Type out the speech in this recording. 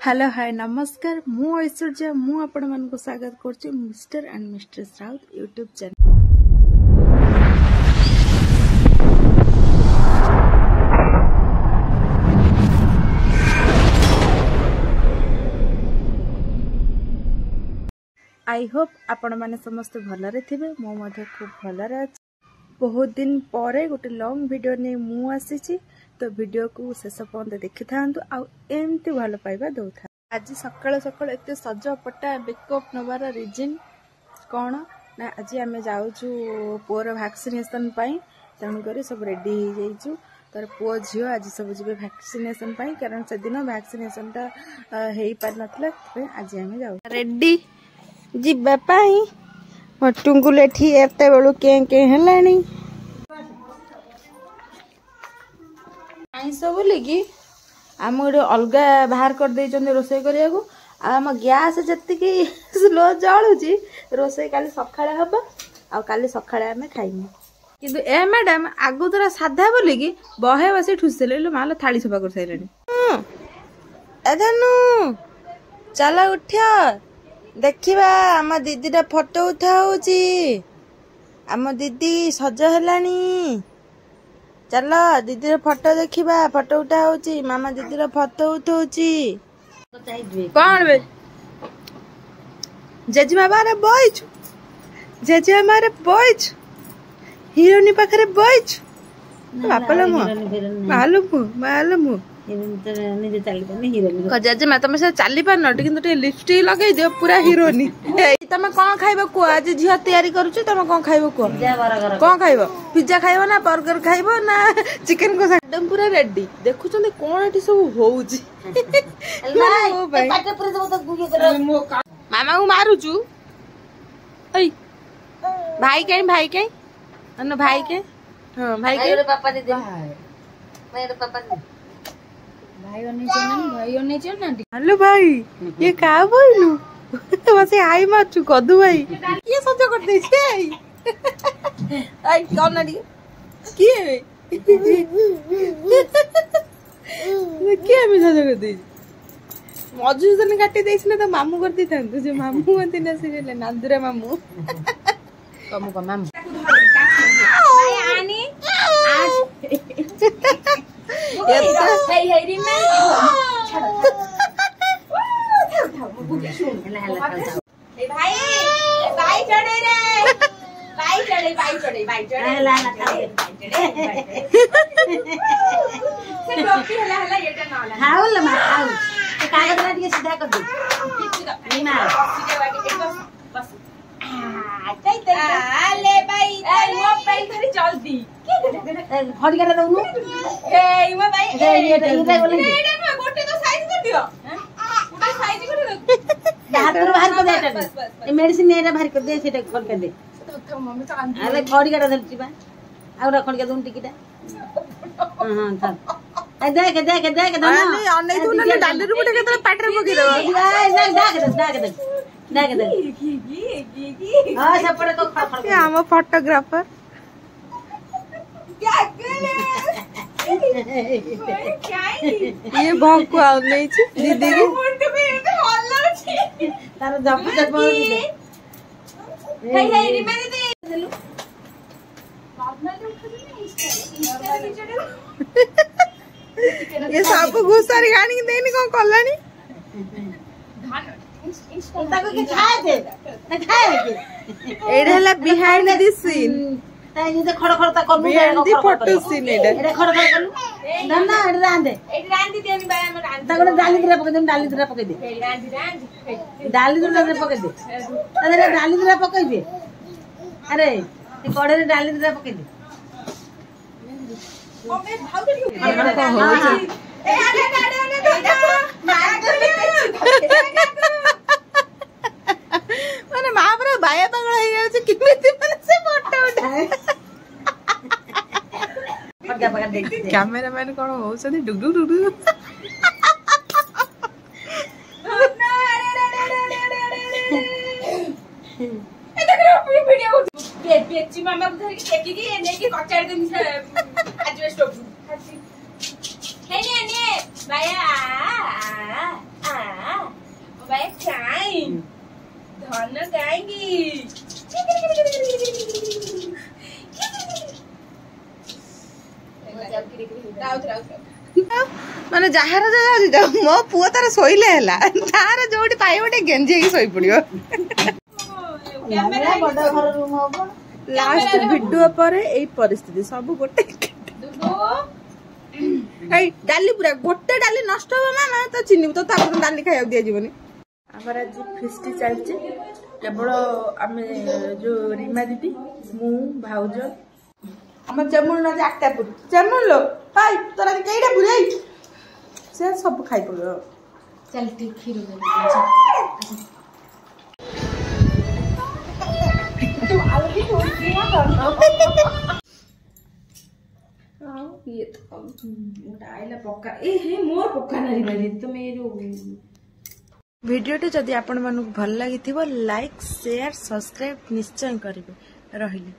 Hello hi नमस्कार मु ऐश्वर्या मु आपण मानक स्वागत करछि mister and mistress Raut YouTube channel. I hope आपण माने समस्त भलरे थिबे मो मध्ये खूब भलरे अछि। बहुत दिन परे गोटे लॉन्ग वीडियो नै मु आसीछि तो वीडियो को शेष पर्यंत देखि थांतु आ एमती भल पाइबा दउथा। आज सकाळ सकाळ एते सजपटा मेकअप नबार रीजन कौन ना आज आम जाऊँ पुअर वैक्सीनेशन तेणुक सब रेडी हो जाइचु तार पुओ झील आज सब जी वैक्सीनेशन कारण से दिन वैक्सीनेशन टा हो पार ना आज आम जाऊ रेडी जीवाई टुंगुल एत बेलू के हेलानी आईस बोलिकी आम गोटे अलग बाहर कर रोषे करने आम गैस जी स्लो जलुची रोषे काली सकाଳେ हम आली सकाଳେ आम खाइमु किंतु ए मैडम आगु तरा साधा बोलिकी बहे बस ठुसले माल थाली सफा कर सारे चल उठ देखा आम दीदी फोटो उठा आम दीदी सज है चल दीदी फोटो देखा फोटो उठा मामा दीदी फोटो उठाऊची कौन बे जेजेमा बारे बइछु जेजेमा मारे बइछु हिरोनी पाखरे बइछु बापला मो मालूम जेजेमा तुम से चली पार न कि लिपस्टिक लगे दियो पूरा हिरोनी तुम कौन खाइब कुह आज झील तैयारी करुछु तुम कौन खाइब कुह कौन खाइब पिज्जा खाइब ना बर्गर खाइब ना चिकन को एकदम पूरा रेडी देखुछन कौन एठी सब होउची मामा को मारुछु भाई कहीं अन्न भाई के हां भाई के पापा दे मेरे पापा दे हेलो भाई ये का बोलू बस आई मारछु कदू भाई ये सज कर दे छे आई कौन ना किए किए मैं सज कर दे मजू जन काटी देछ ना तो मामू कर दी थांतु जे मामू होती ना से नांदुरा मामू कमु का मामू भाई आनी आज मेडिसिन बाहर कर दे खड़ कर दे अरे खड़ी काटा धरची बा आउरा खड़ी का दून टिकिटा हां हां देख देख देख नहीं अनै तू ना डाली रु गुटे केतरा पाटरे पकी दो देख देख हां सपड़े को खड़ के हम फोटोग्राफर क्या ये भौंकु आ नहीं छी दीदी के मुंड में तो हल्ला छी तार जप जप हे हे रे मेरे दे नॉर्मली उठबी नहीं ये सब घुसारी गानी देनी कोन कलानी ताको के खाए दे एडा हला बिहाइंड द सीन ताई जे खड़ खड़ ता कर दी फोटो सीन एडा खड़ खड़ कर ना एडा रांदे एडा रांदी देनी बाय हम रांदी ताको डाली दिरा पके दे रांदी डाली दिरा पके दे अरे डाली दिरा पके दे अरे ए कड़े रे डाली दिरा पके दे मम्मी भाव दे ए आने माने महापुर बाया पागल हो गया किमिति माने से फोटो उठाए कैमरामैन कौन हो डुग डुग डुग डुग बेची मामा को धर के टेकी की एने की कचाड़ दे आज स्टॉप है ने बाया नहीं धन गाएंगी ମାନେ ଯାହାର ମୋ ପୁଅ ତାର ଶୋଇଲେ ହେଲା ତାର ଯୋଉଠି ପାଇବ ଟିକେ ଗେଞ୍ଜି ହେଇକି ଶୋଇ ପଡିବ ଲାଷ୍ଟ ଭିଡିଓ ପରେ ଏଇ ପରିସ୍ଥିତି ସବୁ ଗୋଟେ ଡାଲି ପୁରା ଗୋଟେ ଡାଲି ନଷ୍ଟ ହବ ମାମା ତ ଚିହ୍ନିବୁ ତ ତାପରେ ଡାଲି ଖାଇବାକୁ ଦିଆଯିବନି ଆମର ଆଜି ଫିଷ୍ଟି ଚାଲିଛି କେବଳ ଆମେ ଯୋଉ ରୀମା ଦିଦି ମୁଁ ଭାଉଜ আমার যেমন না যে একটা পুরি যেমন লো হাই তোরা কেইটা বুঝাই সে সব খাই পড়ল চল ঠিক ক্ষীর দে তো আলু তো দিয়া করো आओ ये तो डायला पक्का ए हे मोर पक्का नाही बाजी तुमे जो वीडियोटी जदि आपण मानक भल लागिथिबो लाइक शेयर सब्सक्राइब निश्चय करिवे रहिली।